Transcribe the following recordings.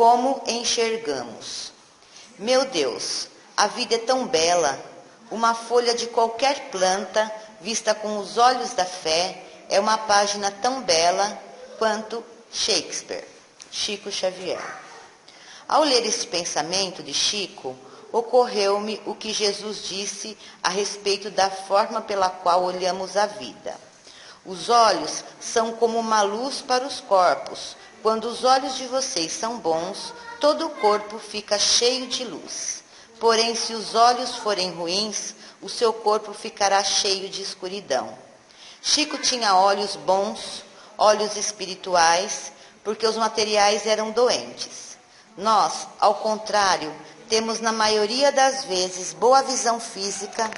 como enxergamos. Meu Deus, a vida é tão bela. Uma folha de qualquer planta, vista com os olhos da fé, é uma página tão bela quanto Shakespeare. Chico Xavier. Ao ler esse pensamento de Chico, ocorreu-me o que Jesus disse a respeito da forma pela qual olhamos a vida. Os olhos são como uma luz para os corpos. Quando os olhos de vocês são bons, todo o corpo fica cheio de luz. Porém, se os olhos forem ruins, o seu corpo ficará cheio de escuridão. Chico tinha olhos bons, olhos espirituais, porque os materiais eram doentes. Nós, ao contrário, temos na maioria das vezes boa visão física,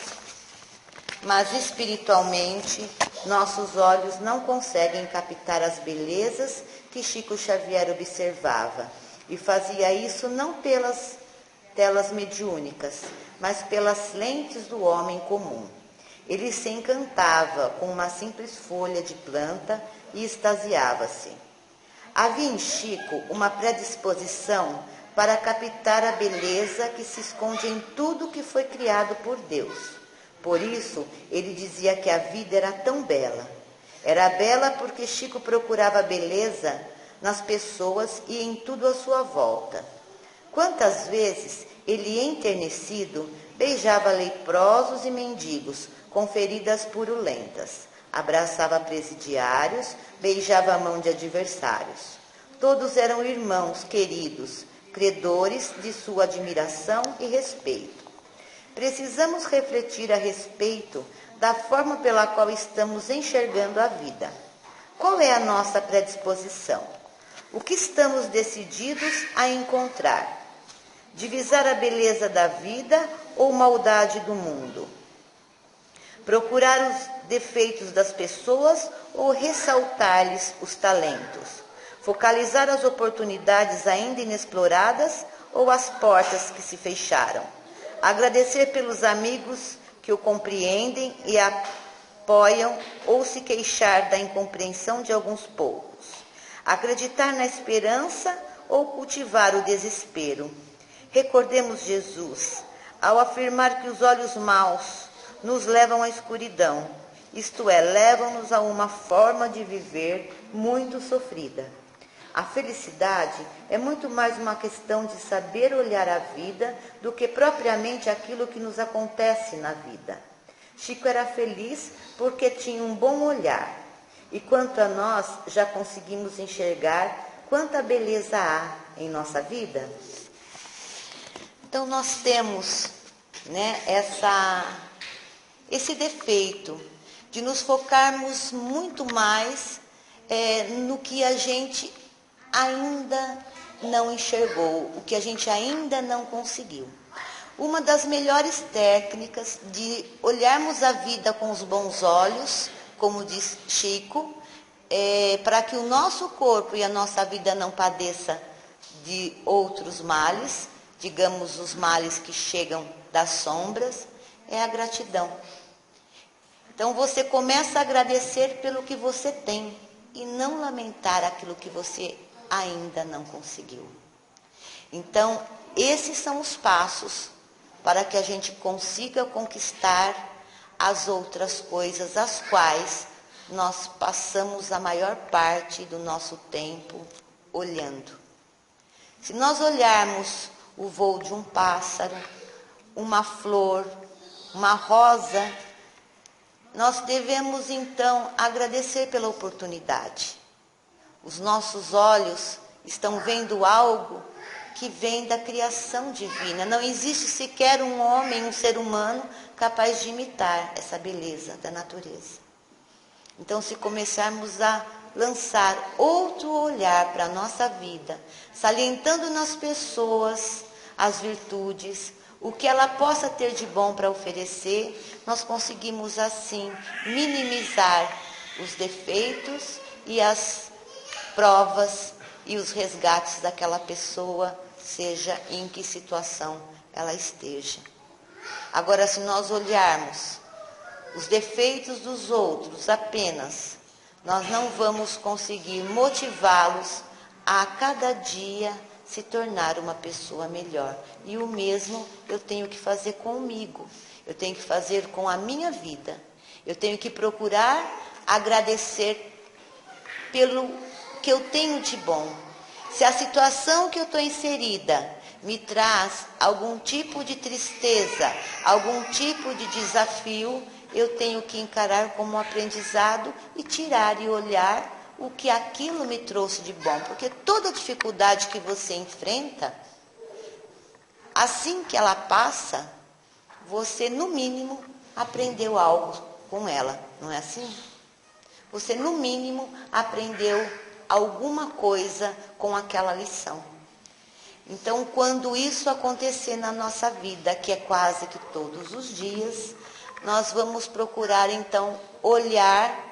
mas espiritualmente nossos olhos não conseguem captar as belezas que Chico Xavier observava, e fazia isso não pelas telas mediúnicas, mas pelas lentes do homem comum. Ele se encantava com uma simples folha de planta e extasiava-se. Havia em Chico uma predisposição para captar a beleza que se esconde em tudo que foi criado por Deus. Por isso, ele dizia que a vida era tão bela. Era bela porque Chico procurava beleza nas pessoas e em tudo à sua volta. Quantas vezes ele, enternecido, beijava leprosos e mendigos com feridas purulentas, abraçava presidiários, beijava a mão de adversários. Todos eram irmãos queridos, credores de sua admiração e respeito. Precisamos refletir a respeito da forma pela qual estamos enxergando a vida. Qual é a nossa predisposição? O que estamos decididos a encontrar? Divisar a beleza da vida ou maldade do mundo? Procurar os defeitos das pessoas ou ressaltar-lhes os talentos? Focalizar as oportunidades ainda inexploradas ou as portas que se fecharam? Agradecer pelos amigos que o compreendem e apoiam ou se queixar da incompreensão de alguns poucos? Acreditar na esperança ou cultivar o desespero? Recordemos Jesus, ao afirmar que os olhos maus nos levam à escuridão, isto é, levam-nos a uma forma de viver muito sofrida. A felicidade é muito mais uma questão de saber olhar a vida do que propriamente aquilo que nos acontece na vida. Chico era feliz porque tinha um bom olhar. E quanto a nós, já conseguimos enxergar quanta beleza há em nossa vida? Então nós temos, esse defeito de nos focarmos muito mais no que a gente ainda não enxergou, o que a gente ainda não conseguiu. Uma das melhores técnicas de olharmos a vida com os bons olhos, como diz Chico, para que o nosso corpo e a nossa vida não padeça de outros males, digamos os males que chegam das sombras, é a gratidão. Então você começa a agradecer pelo que você tem e não lamentar aquilo que você ainda não conseguiu. Então, esses são os passos para que a gente consiga conquistar as outras coisas, as quais nós passamos a maior parte do nosso tempo olhando. Se nós olharmos o voo de um pássaro, uma flor, uma rosa, nós devemos então agradecer pela oportunidade. Os nossos olhos estão vendo algo que vem da criação divina. Não existe sequer um homem, um ser humano, capaz de imitar essa beleza da natureza. Então, se começarmos a lançar outro olhar para a nossa vida, salientando nas pessoas as virtudes, o que ela possa ter de bom para oferecer, nós conseguimos assim minimizar os defeitos e as provas e os resgates daquela pessoa, seja em que situação ela esteja. Agora, se nós olharmos os defeitos dos outros apenas, nós não vamos conseguir motivá-los a cada dia se tornar uma pessoa melhor. E o mesmo eu tenho que fazer comigo. Eu tenho que fazer com a minha vida. Eu tenho que procurar agradecer pelo que eu tenho de bom. Se a situação que eu estou inserida me traz algum tipo de tristeza, algum tipo de desafio, eu tenho que encarar como um aprendizado e tirar e olhar o que aquilo me trouxe de bom. Porque toda dificuldade que você enfrenta, assim que ela passa, você, no mínimo, aprendeu algo com ela, não é assim? Você, no mínimo, aprendeu alguma coisa com aquela lição. Então, quando isso acontecer na nossa vida, que é quase que todos os dias, nós vamos procurar, então, olhar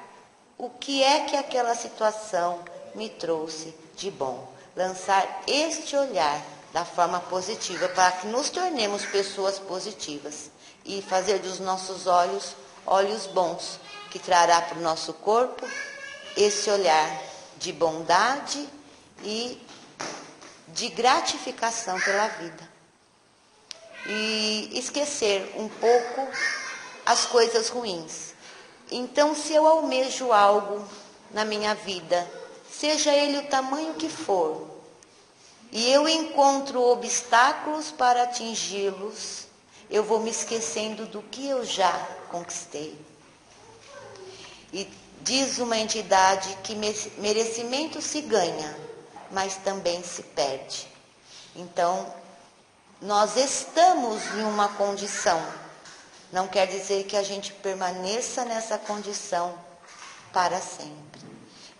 o que é que aquela situação me trouxe de bom. Lançar este olhar da forma positiva, para que nos tornemos pessoas positivas e fazer dos nossos olhos, olhos bons, que trará para o nosso corpo esse olhar de bondade e de gratificação pela vida. E esquecer um pouco as coisas ruins. Então, se eu almejo algo na minha vida, seja ele o tamanho que for, e eu encontro obstáculos para atingi-los, eu vou me esquecendo do que eu já conquistei. E diz uma entidade que merecimento se ganha, mas também se perde. Então, nós estamos em uma condição. Não quer dizer que a gente permaneça nessa condição para sempre.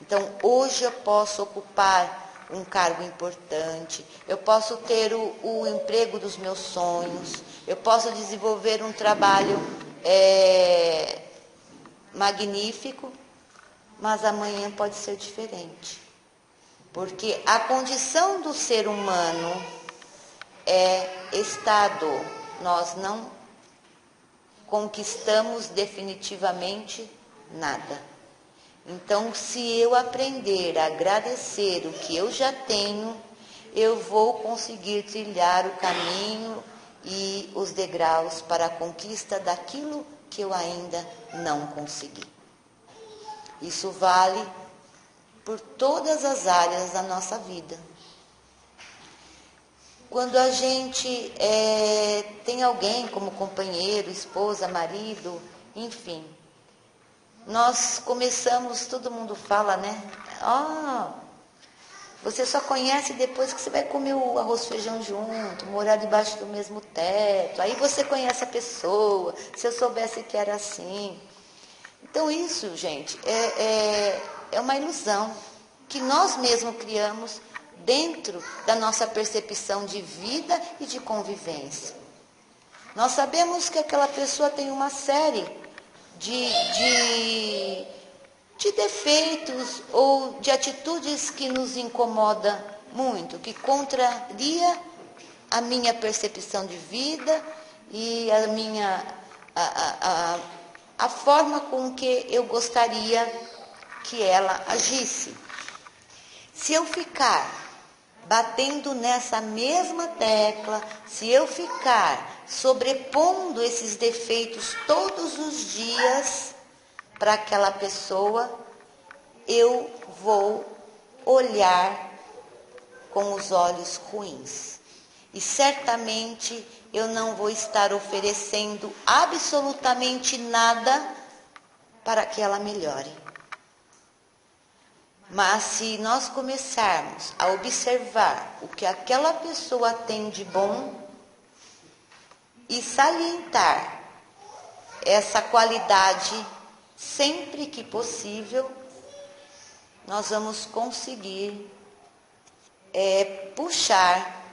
Então, hoje eu posso ocupar um cargo importante, eu posso ter o emprego dos meus sonhos, eu posso desenvolver um trabalho magnífico, mas amanhã pode ser diferente. Porque a condição do ser humano é estado. Nós não conquistamos definitivamente nada. Então, se eu aprender a agradecer o que eu já tenho, eu vou conseguir trilhar o caminho e os degraus para a conquista daquilo que eu ainda não consegui. Isso vale por todas as áreas da nossa vida. Quando a gente tem alguém como companheiro, esposa, marido, enfim, nós começamos, todo mundo fala, né? Você só conhece depois que você vai comer o arroz e feijão junto, morar debaixo do mesmo teto, aí você conhece a pessoa, se eu soubesse que era assim. Então isso, gente, é uma ilusão que nós mesmos criamos dentro da nossa percepção de vida e de convivência. Nós sabemos que aquela pessoa tem uma série de defeitos ou de atitudes que nos incomoda muito, que contraria a minha percepção de vida e a forma com que eu gostaria que ela agisse. Se eu ficar batendo nessa mesma tecla, se eu ficar sobrepondo esses defeitos todos os dias para aquela pessoa, eu vou olhar com os olhos ruins. E certamente eu não vou estar oferecendo absolutamente nada para que ela melhore. Mas se nós começarmos a observar o que aquela pessoa tem de bom e salientar essa qualidade sempre que possível, nós vamos conseguir puxar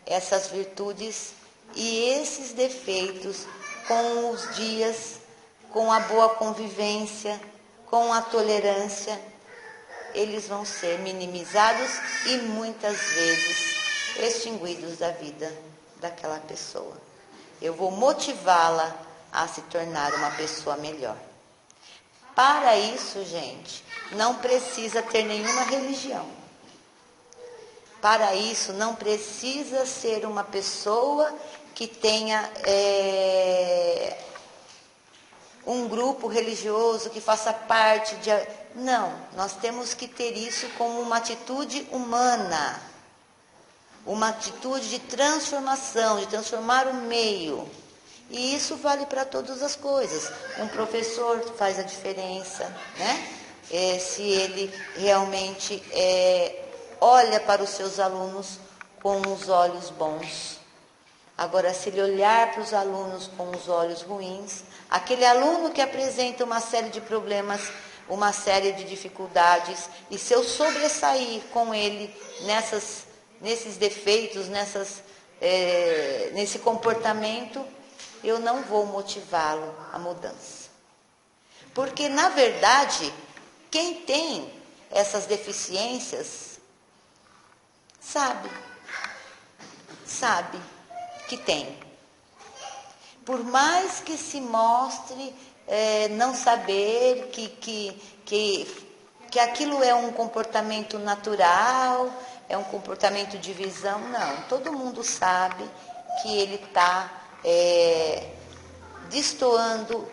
essas virtudes e esses defeitos com os dias, com a boa convivência, com a tolerância, eles vão ser minimizados e muitas vezes extinguidos da vida daquela pessoa. Eu vou motivá-la a se tornar uma pessoa melhor. Para isso, gente, não precisa ter nenhuma religião. Para isso, não precisa ser uma pessoa que tenha um grupo religioso, que faça parte de... Não, nós temos que ter isso como uma atitude humana, uma atitude de transformação, de transformar o meio. E isso vale para todas as coisas. Um professor faz a diferença, né? Se ele realmente olha para os seus alunos com os olhos bons. Agora, se ele olhar para os alunos com os olhos ruins, aquele aluno que apresenta uma série de problemas, uma série de dificuldades, e se eu sobressair com ele nesses defeitos, nesse comportamento, eu não vou motivá-lo à mudança. Porque, na verdade, quem tem essas deficiências sabe que tem. Por mais que se mostre não saber que aquilo é um comportamento natural, é um comportamento de visão, não. Todo mundo sabe que ele está destoando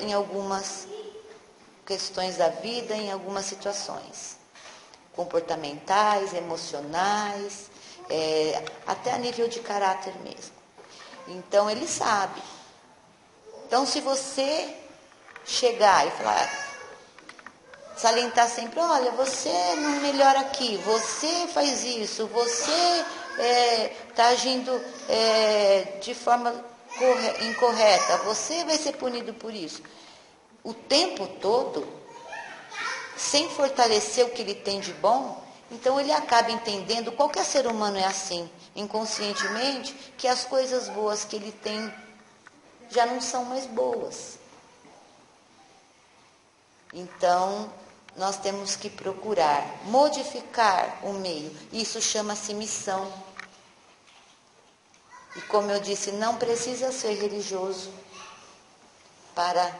em algumas questões da vida, em algumas situações comportamentais, emocionais, até a nível de caráter mesmo. Então, ele sabe. Então, se você chegar e falar, salientar sempre, olha, você não melhora aqui, você faz isso, você está agindo de forma incorreta, você vai ser punido por isso. O tempo todo, sem fortalecer o que ele tem de bom, então ele acaba entendendo, qualquer ser humano é assim, inconscientemente, que as coisas boas que ele tem já não são mais boas. Então, nós temos que procurar modificar o meio. Isso chama-se missão. E como eu disse, não precisa ser religioso para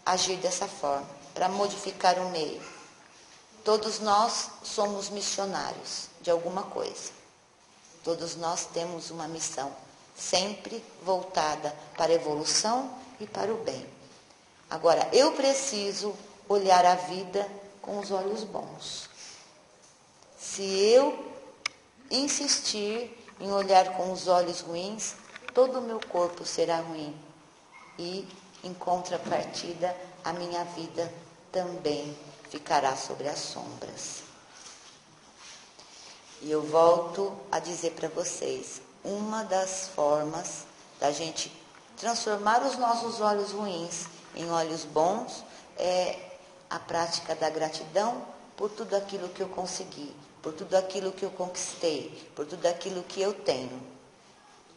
agir dessa forma, para modificar o meio. Todos nós somos missionários de alguma coisa. Todos nós temos uma missão, sempre voltada para a evolução e para o bem. Agora, eu preciso olhar a vida com os olhos bons. Se eu insistir em olhar com os olhos ruins, todo o meu corpo será ruim. E, em contrapartida, a minha vida também ficará sobre as sombras. E eu volto a dizer para vocês, uma das formas da gente transformar os nossos olhos ruins em olhos bons é a prática da gratidão por tudo aquilo que eu consegui, por tudo aquilo que eu conquistei, por tudo aquilo que eu tenho,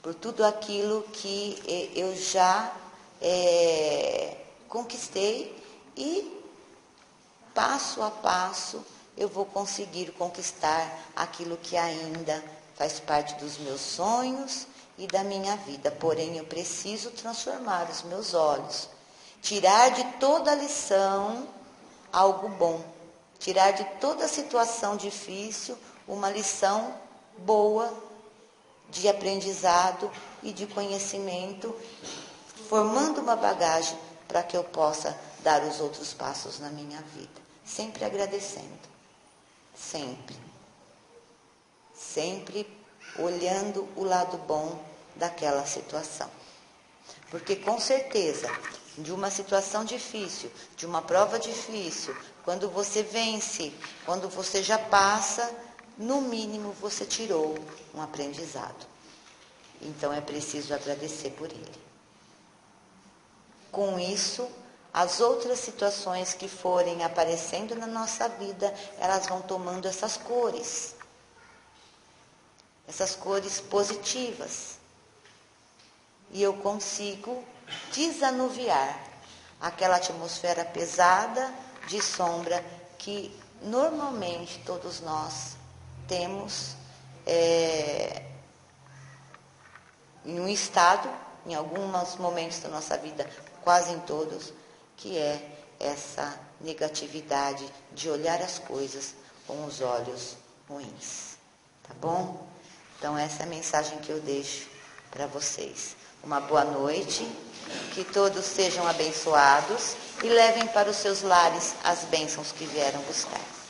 por tudo aquilo que eu já conquistei, e passo a passo eu vou conseguir conquistar aquilo que ainda faz parte dos meus sonhos e da minha vida. Porém, eu preciso transformar os meus olhos, tirar de toda a lição algo bom, tirar de toda a situação difícil uma lição boa de aprendizado e de conhecimento, formando uma bagagem para que eu possa dar os outros passos na minha vida. Sempre agradecendo. Sempre olhando o lado bom daquela situação. Porque com certeza, de uma situação difícil, de uma prova difícil, quando você vence, quando você já passa, no mínimo você tirou um aprendizado. Então é preciso agradecer por ele. Com isso, as outras situações que forem aparecendo na nossa vida, elas vão tomando essas cores positivas. E eu consigo desanuviar aquela atmosfera pesada de sombra que normalmente todos nós temos em um estado, em alguns momentos da nossa vida, quase em todos, que é essa negatividade de olhar as coisas com os olhos ruins. Tá bom? Então essa é a mensagem que eu deixo para vocês. Uma boa noite, que todos sejam abençoados e levem para os seus lares as bênçãos que vieram buscar.